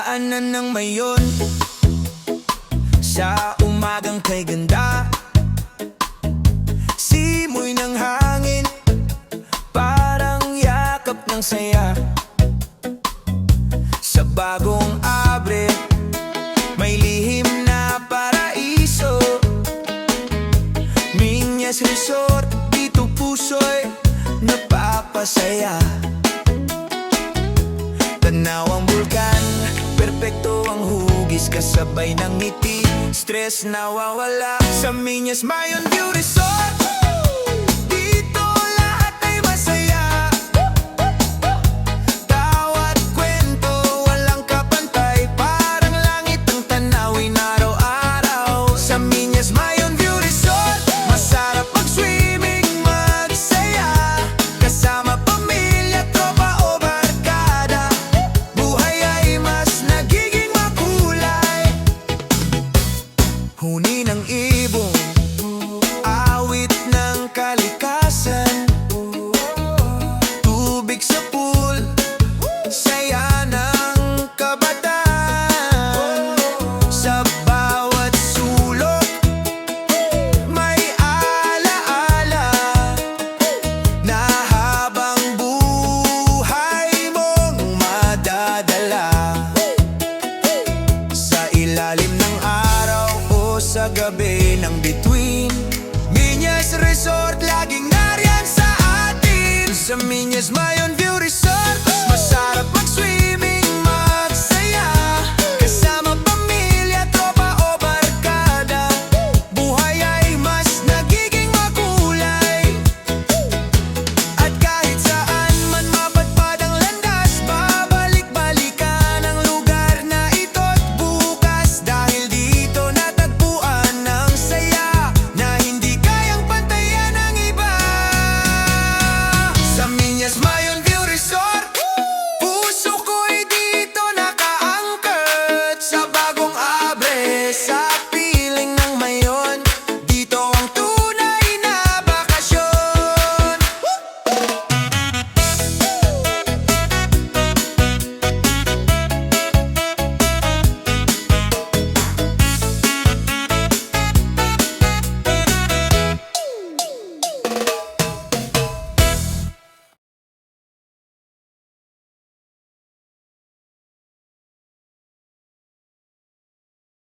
Daanan ng mayon sa umagang kay ganda, simoy ng hangin, parang yakap ng saya. Sa bagong abre, may lihim na paraiso. Minyas Resort, dito puso'y napapasaya. Tanaw ang bulkan, perpekto ang hugis, kasabay ng ngiti, stress nawawala. Sa Minyas Mayon View Resort, dito lahat ay masaya. Tawa't kwento, walang kapantay, parang langit ang tanawin araw-araw. Sa Minyas Mayon View Resort, masarap mag-swimming, magsaya, kasama pamilya, tropa o barkada. Buhay ay mas nagiging makulay. Huni ng ibon, awit ng kalikasan, tubig sa pool, saya ng kabataan. Sa bawat sulok, may alaala na habang buhay mong madadala. Sa ilalim ng araw o sa gabi ng bituin, Minyas Resort laging nariyan sa atin. Sa Minyas Mayon